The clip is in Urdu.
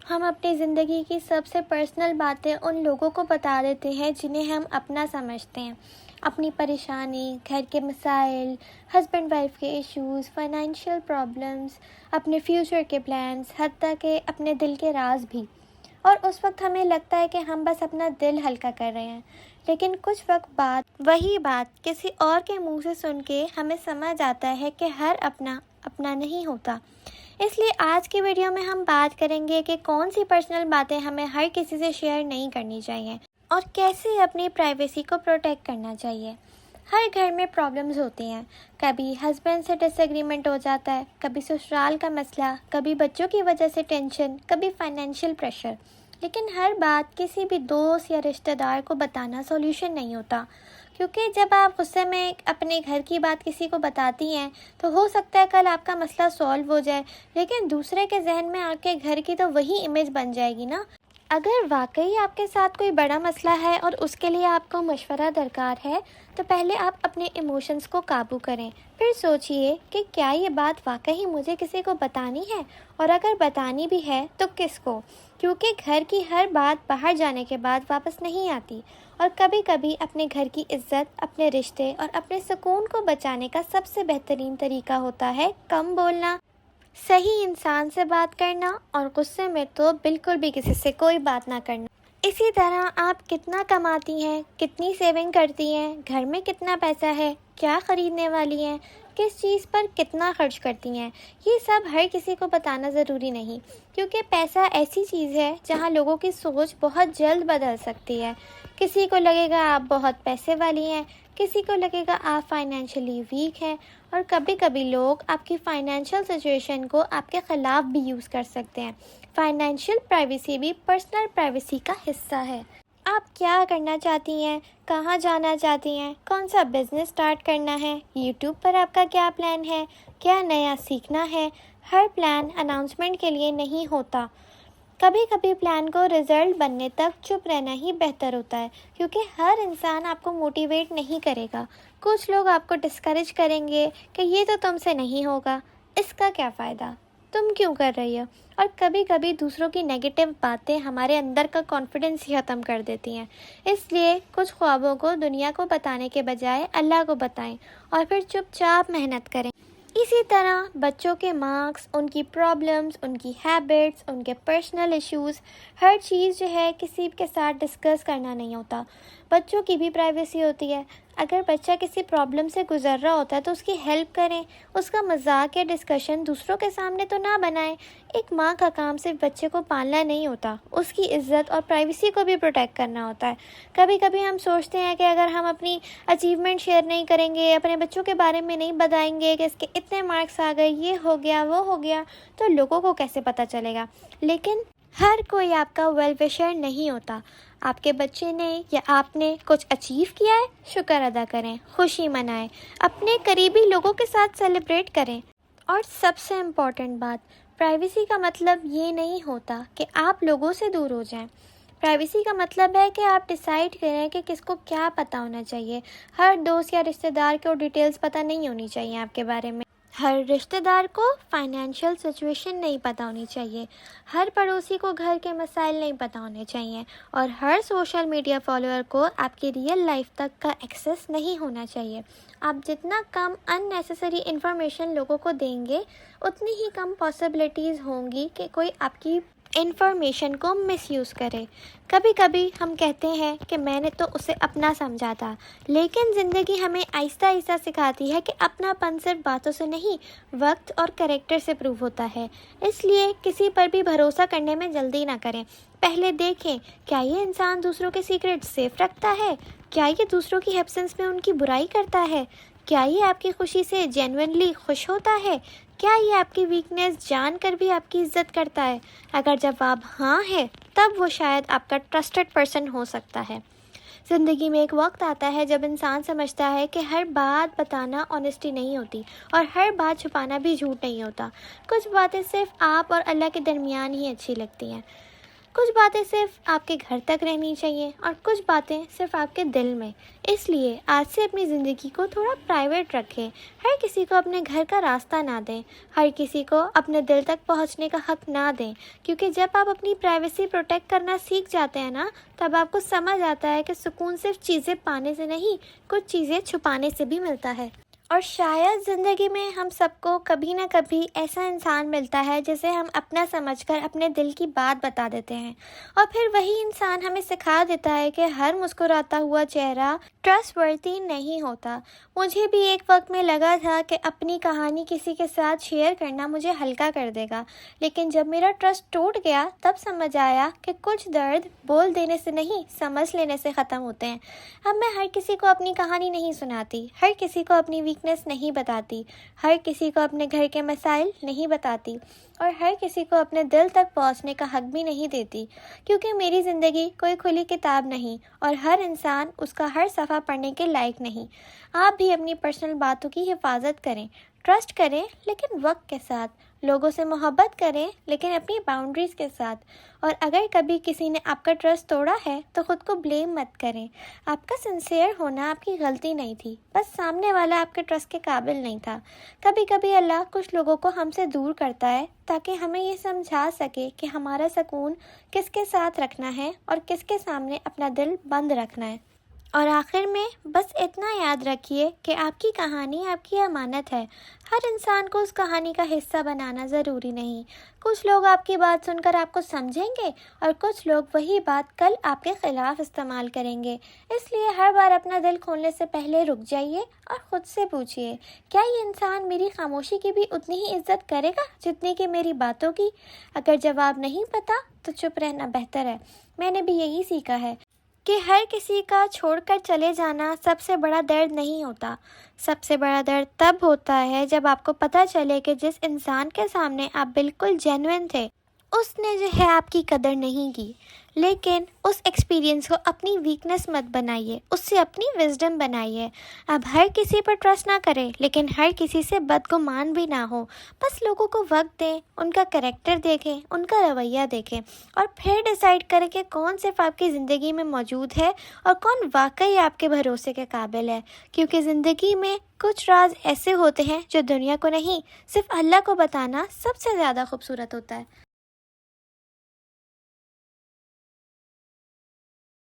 ہم اپنی زندگی کی سب سے پرسنل باتیں ان لوگوں کو بتا دیتے ہیں جنہیں ہم اپنا سمجھتے ہیں۔ اپنی پریشانی، گھر کے مسائل، ہسبینڈ وائف کے ایشوز، فائنینشیل پرابلمز، اپنے فیوچر کے پلانز، حتیٰ کہ اپنے دل کے راز بھی۔ اور اس وقت ہمیں لگتا ہے کہ ہم بس اپنا دل ہلکا کر رہے ہیں، لیکن کچھ وقت بعد وہی بات کسی اور کے منہ سے سن کے ہمیں سمجھ آتا ہے کہ ہر اپنا اپنا نہیں ہوتا۔ اس لیے آج کی ویڈیو میں ہم بات کریں گے کہ کون سی پرسنل باتیں ہمیں ہر کسی سے شیئر نہیں کرنی چاہیے اور کیسے اپنی پرائیویسی کو پروٹیکٹ کرنا چاہیے۔ ہر گھر میں پرابلمز ہوتی ہیں، کبھی ہسبینڈ سے ڈس ایگریمنٹ ہو جاتا ہے، کبھی سسرال کا مسئلہ، کبھی بچوں کی وجہ سے ٹینشن، کبھی فائنینشیل پریشر۔ لیکن ہر بات کسی بھی دوست یا رشتہ دار کو بتانا سولوشن نہیں ہوتا، کیونکہ جب آپ غصے میں اپنے گھر کی بات کسی کو بتاتی ہیں تو ہو سکتا ہے کل آپ کا مسئلہ سولو ہو جائے، لیکن دوسرے کے ذہن میں آپ کے گھر کی تو وہی امیج بن جائے گی نا۔ اگر واقعی آپ کے ساتھ کوئی بڑا مسئلہ ہے اور اس کے لیے آپ کو مشورہ درکار ہے تو پہلے آپ اپنے ایموشنز کو قابو کریں، پھر سوچئے کہ کیا یہ بات واقعی مجھے کسی کو بتانی ہے، اور اگر بتانی بھی ہے تو کس کو، کیونکہ گھر کی ہر بات باہر جانے کے بعد واپس نہیں آتی، اور کبھی کبھی اپنے گھر کی عزت، اپنے رشتے اور اپنے سکون کو بچانے کا سب سے بہترین طریقہ ہوتا ہے کم بولنا، صحیح انسان سے بات کرنا، اور غصے میں تو بالکل بھی کسی سے کوئی بات نہ کرنا۔ اسی طرح آپ کتنا کماتی ہیں، کتنی سیونگ کرتی ہیں، گھر میں کتنا پیسہ ہے، کیا خریدنے والی ہیں، کس چیز پر کتنا خرچ کرتی ہیں، یہ سب ہر کسی کو بتانا ضروری نہیں، کیونکہ پیسہ ایسی چیز ہے جہاں لوگوں کی سوچ بہت جلد بدل سکتی ہے۔ کسی کو لگے گا آپ بہت پیسے والی ہیں، کسی کو لگے گا آپ فائنینشلی ویک ہیں، اور کبھی کبھی لوگ آپ کی فائنینشیل سچویشن کو آپ کے خلاف بھی یوز کر سکتے ہیں۔ فائنینشیل پرائیویسی بھی پرسنل پرائیویسی کا حصہ ہے۔ آپ کیا کرنا چاہتی ہیں، کہاں جانا چاہتی ہیں، کون سا بزنس سٹارٹ کرنا ہے، یوٹیوب پر آپ کا کیا پلان ہے، کیا نیا سیکھنا ہے، ہر پلان اناؤنسمنٹ کے لیے نہیں ہوتا۔ کبھی کبھی پلان کو رزلٹ بننے تک چپ رہنا ہی بہتر ہوتا ہے، کیونکہ ہر انسان آپ کو موٹیویٹ نہیں کرے گا۔ کچھ لوگ آپ کو ڈسکریج کریں گے کہ یہ تو تم سے نہیں ہوگا، اس کا کیا فائدہ، تم کیوں کر رہی ہو، اور کبھی کبھی دوسروں کی نیگیٹو باتیں ہمارے اندر کا کانفیڈنس ہی ختم کر دیتی ہیں۔ اس لیے کچھ خوابوں کو دنیا کو بتانے کے بجائے اللہ کو بتائیں، اور پھر چپ چاپ محنت کریں۔ اسی طرح بچوں کے مارکس، ان کی پرابلمز، ان کی ہیبٹس، ان کے پرسنل ایشوز، ہر چیز جو ہے کسی کے ساتھ ڈسکس کرنا نہیں ہوتا۔ بچوں کی بھی پرائیویسی ہوتی ہے۔ اگر بچہ کسی پرابلم سے گزر رہا ہوتا ہے تو اس کی ہیلپ کریں، اس کا مذاق یا ڈسکشن دوسروں کے سامنے تو نہ بنائیں۔ ایک ماں کا کام صرف بچے کو پالنا نہیں ہوتا، اس کی عزت اور پرائیویسی کو بھی پروٹیکٹ کرنا ہوتا ہے۔ کبھی کبھی ہم سوچتے ہیں کہ اگر ہم اپنی اچیومنٹ شیئر نہیں کریں گے، اپنے بچوں کے بارے میں نہیں بتائیں گے کہ اس کے اتنے مارکس آ گئے، یہ ہو گیا، وہ ہو گیا، تو لوگوں کو کیسے پتہ چلے گا۔ لیکن ہر کوئی آپ کا ویل وشر نہیں ہوتا۔ آپ کے بچے نے یا آپ نے کچھ اچیو کیا ہے، شکر ادا کریں، خوشی منائیں، اپنے قریبی لوگوں کے ساتھ سیلیبریٹ کریں۔ اور سب سے امپورٹنٹ بات، پرائیویسی کا مطلب یہ نہیں ہوتا کہ آپ لوگوں سے دور ہو جائیں۔ پرائیویسی کا مطلب ہے کہ آپ ڈیسائیڈ کریں کہ کس کو کیا پتہ ہونا چاہیے۔ ہر دوست یا رشتہ دار کو ڈیٹیلز پتہ نہیں ہونی چاہیے آپ کے بارے میں۔ ہر رشتہ دار کو فائنینشیل سچویشن نہیں پتہ ہونی چاہیے۔ ہر پڑوسی کو گھر کے مسائل نہیں پتہ ہونے چاہیے، اور ہر سوشل میڈیا فالوور کو آپ کی ریئل لائف تک کا ایکسیس نہیں ہونا چاہیے۔ آپ جتنا کم ان نیسیسری انفارمیشن لوگوں کو دیں گے، اتنی ہی کم پاسبلٹیز ہوں گی کہ کوئی آپ کی انفارمیشن کو مس یوز کرے۔ کبھی کبھی ہم کہتے ہیں کہ میں نے تو اسے اپنا سمجھا تھا، لیکن زندگی ہمیں آہستہ آہستہ سکھاتی ہے کہ اپنا پن صرف باتوں سے نہیں، وقت اور کریکٹر سے پروو ہوتا ہے۔ اس لیے کسی پر بھی بھروسہ کرنے میں جلدی نہ کریں۔ پہلے دیکھیں، کیا یہ انسان دوسروں کے سیکرٹ سیف رکھتا ہے؟ کیا یہ دوسروں کی ایبسنس میں ان کی برائی کرتا ہے؟ کیا یہ آپ کی خوشی سے جینوئنلی خوش ہوتا ہے؟ کیا یہ آپ کی ویکنیس جان کر بھی آپ کی عزت کرتا ہے؟ اگر جواب ہاں ہے، تب وہ شاید آپ کا ٹرسٹڈ پرسن ہو سکتا ہے۔ زندگی میں ایک وقت آتا ہے جب انسان سمجھتا ہے کہ ہر بات بتانا آنیسٹی نہیں ہوتی، اور ہر بات چھپانا بھی جھوٹ نہیں ہوتا۔ کچھ باتیں صرف آپ اور اللہ کے درمیان ہی اچھی لگتی ہیں۔ کچھ باتیں صرف آپ کے گھر تک رہنی چاہیے اور کچھ باتیں صرف آپ کے دل میں. اس لیے آج سے اپنی زندگی کو تھوڑا پرائیویٹ رکھیں. ہر کسی کو اپنے گھر کا راستہ نہ دیں. ہر کسی کو اپنے دل تک پہنچنے کا حق نہ دیں. کیونکہ جب آپ اپنی پرائیویسی پروٹیکٹ کرنا سیکھ جاتے ہیں نا، تب آپ کو سمجھ آتا ہے کہ سکون صرف چیزیں پانے سے نہیں، کچھ چیزیں چھپانے سے بھی ملتا ہے. اور شاید زندگی میں ہم سب کو کبھی نہ کبھی ایسا انسان ملتا ہے جسے ہم اپنا سمجھ کر اپنے دل کی بات بتا دیتے ہیں، اور پھر وہی انسان ہمیں سکھا دیتا ہے کہ ہر مسکراتا ہوا چہرہ ٹرسٹ ورتھی نہیں ہوتا. مجھے بھی ایک وقت میں لگا تھا کہ اپنی کہانی کسی کے ساتھ شیئر کرنا مجھے ہلکا کر دے گا، لیکن جب میرا ٹرسٹ ٹوٹ گیا تب سمجھ آیا کہ کچھ درد بول دینے سے نہیں، سمجھ لینے سے ختم ہوتے ہیں. اب میں ہر کسی کو اپنی کہانی نہیں سناتی، ہر کسی کو اپنی ویکنس نہیں بتاتی، ہر کسی کو اپنے گھر کے مسائل نہیں بتاتی، اور ہر کسی کو اپنے دل تک پہنچنے کا حق بھی نہیں دیتی. کیونکہ میری زندگی کوئی کھلی کتاب نہیں، اور ہر انسان اس کا ہر صفحہ پڑھنے کے لائق نہیں. آپ بھی اپنی پرسنل باتوں کی حفاظت کریں، ٹرسٹ کریں لیکن وقت کے ساتھ، لوگوں سے محبت کریں لیکن اپنی باؤنڈریز کے ساتھ. اور اگر کبھی کسی نے آپ کا ٹرسٹ توڑا ہے تو خود کو بلیم مت کریں. آپ کا سنسیئر ہونا آپ کی غلطی نہیں تھی، بس سامنے والا آپ کے ٹرسٹ کے قابل نہیں تھا. کبھی کبھی اللہ کچھ لوگوں کو ہم سے دور کرتا ہے تاکہ ہمیں یہ سمجھا سکے کہ ہمارا سکون کس کے ساتھ رکھنا ہے اور کس کے سامنے اپنا دل بند رکھنا ہے. اور آخر میں بس اتنا یاد رکھیے کہ آپ کی کہانی آپ کی امانت ہے. ہر انسان کو اس کہانی کا حصہ بنانا ضروری نہیں. کچھ لوگ آپ کی بات سن کر آپ کو سمجھیں گے اور کچھ لوگ وہی بات کل آپ کے خلاف استعمال کریں گے. اس لیے ہر بار اپنا دل کھولنے سے پہلے رک جائیے اور خود سے پوچھیے، کیا یہ انسان میری خاموشی کی بھی اتنی ہی عزت کرے گا جتنی کہ میری باتوں کی؟ اگر جواب نہیں پتا تو چپ رہنا بہتر ہے. میں نے بھی یہی سیکھا ہے کہ ہر کسی کا چھوڑ کر چلے جانا سب سے بڑا درد نہیں ہوتا. سب سے بڑا درد تب ہوتا ہے جب آپ کو پتہ چلے کہ جس انسان کے سامنے آپ بالکل جینوئن تھے، اس نے جو ہے آپ کی قدر نہیں کی. لیکن اس ایکسپیرینس کو اپنی ویکنس مت بنائیے، اس سے اپنی وزڈم بنائیے. اب ہر کسی پر ٹرسٹ نہ کریں لیکن ہر کسی سے بدگمان بھی نہ ہو. بس لوگوں کو وقت دیں، ان کا کریکٹر دیکھیں، ان کا رویہ دیکھیں، اور پھر ڈیسائیڈ کریں کہ کون صرف آپ کی زندگی میں موجود ہے اور کون واقعی آپ کے بھروسے کے قابل ہے. کیونکہ زندگی میں کچھ راز ایسے ہوتے ہیں جو دنیا کو نہیں، صرف اللہ کو بتانا سب سے زیادہ خوبصورت ہوتا ہے.